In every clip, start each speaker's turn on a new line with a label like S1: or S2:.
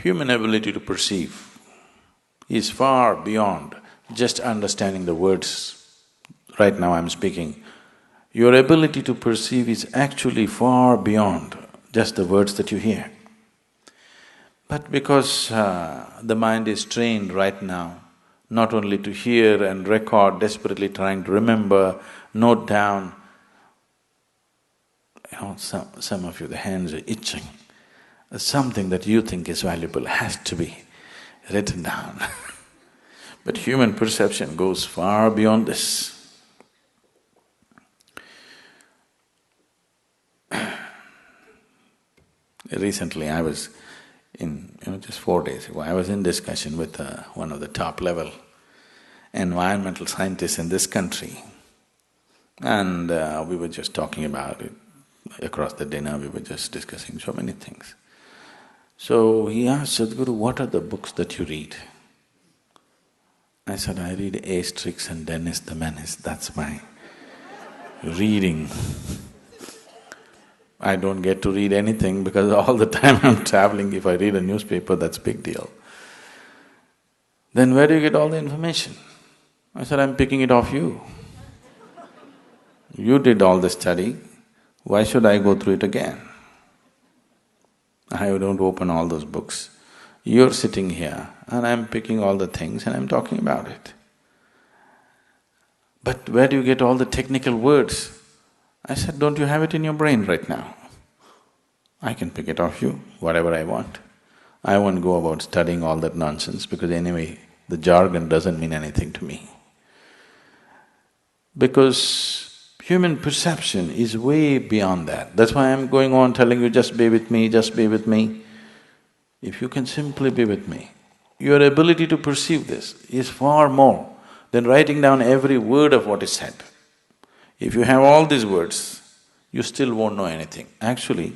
S1: Human ability to perceive is far beyond just understanding the words. Right now I'm speaking. Your ability to perceive is actually far beyond just the words that you hear. But because the mind is trained right now not only to hear and record, desperately trying to remember, note down, some of you, the hands are itching. Something that you think is valuable has to be written down. But human perception goes far beyond this. Recently I was just 4 days ago, I was in discussion with one of the top-level environmental scientists in this country, and we were just talking about it. Across the dinner, we were just discussing so many things. So he asked, Sadhguru, what are the books that you read? I said, I read Asterix and Dennis the Menace, that's my reading. I don't get to read anything because all the time I'm traveling, if I read a newspaper, that's a big deal. Then where do you get all the information? I said, I'm picking it off you. You did all the study, why should I go through it again? I don't open all those books. You're sitting here and I'm picking all the things and I'm talking about it. But where do you get all the technical words? I said, don't you have it in your brain right now? I can pick it off you, whatever I want. I won't go about studying all that nonsense because anyway, the jargon doesn't mean anything to me. Because human perception is way beyond that. That's why I'm going on telling you, just be with me, just be with me. If you can simply be with me, your ability to perceive this is far more than writing down every word of what is said. If you have all these words, you still won't know anything. Actually,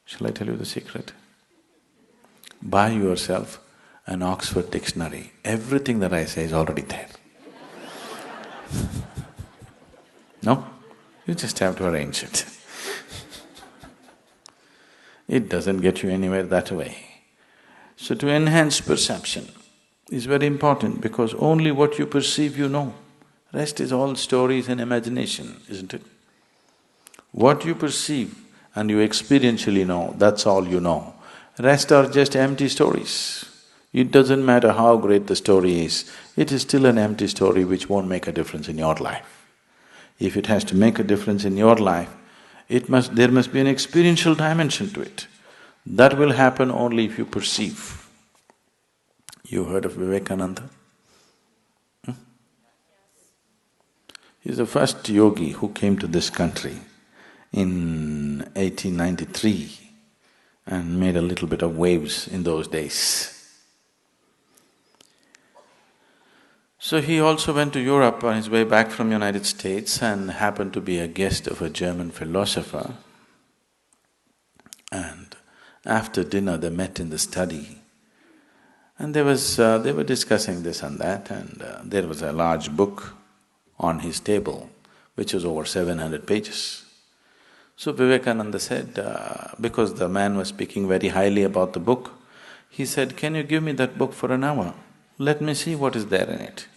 S1: shall I tell you the secret? Buy yourself an Oxford dictionary. Everything that I say is already there. No? You just have to arrange it. It doesn't get you anywhere that way. So to enhance perception is very important because only what you perceive you know. Rest is all stories and imagination, isn't it? What you perceive and you experientially know, that's all you know. Rest are just empty stories. It doesn't matter how great the story is, it is still an empty story which won't make a difference in your life. If it has to make a difference in your life, there must be an experiential dimension to it. That will happen only if you perceive. You heard of Vivekananda? He's the first yogi who came to this country in 1893 and made a little bit of waves in those days. So he also went to Europe on his way back from United States and happened to be a guest of a German philosopher. And after dinner they met in the study and they were discussing this and that, and there was a large book on his table which was over 700 pages. So Vivekananda said, because the man was speaking very highly about the book, he said, can you give me that book for an hour? Let me see what is there in it.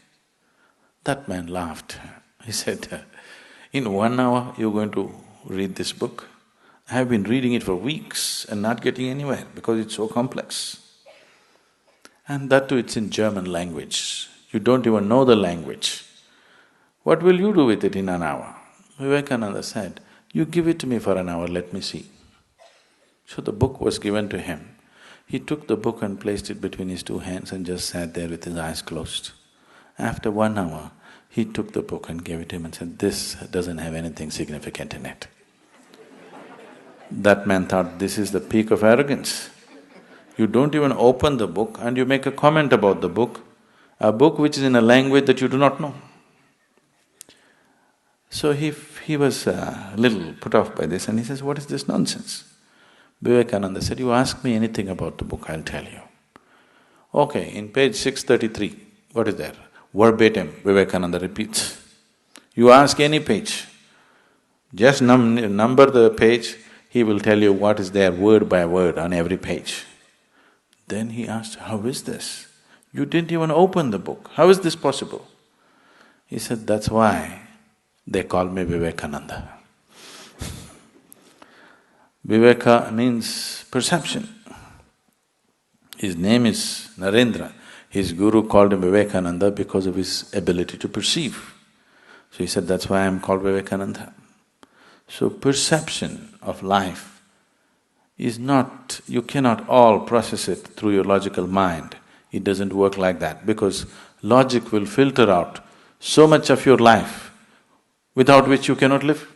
S1: That man laughed. He said, in 1 hour you're going to read this book? I have been reading it for weeks and not getting anywhere because it's so complex. And that too, it's in German language. You don't even know the language. What will you do with it in an hour? Vivekananda said, you give it to me for an hour, let me see. So the book was given to him. He took the book and placed it between his two hands and just sat there with his eyes closed. After 1 hour, he took the book and gave it to him and said, this doesn't have anything significant in it. That man thought, this is the peak of arrogance. You don't even open the book and you make a comment about the book, a book which is in a language that you do not know. So he was a little put off by this and he says, what is this nonsense? Vivekananda said, you ask me anything about the book, I'll tell you. Okay, in page 633, what is there? Verbatim, Vivekananda repeats. You ask any page, just number the page, he will tell you what is there word by word on every page. Then he asked, how is this? You didn't even open the book, how is this possible? He said, that's why they call me Vivekananda. Viveka means perception. His name is Narendra. His guru called him Vivekananda because of his ability to perceive. So he said, that's why I'm called Vivekananda. So perception of life is not… you cannot all process it through your logical mind. It doesn't work like that, because logic will filter out so much of your life without which you cannot live.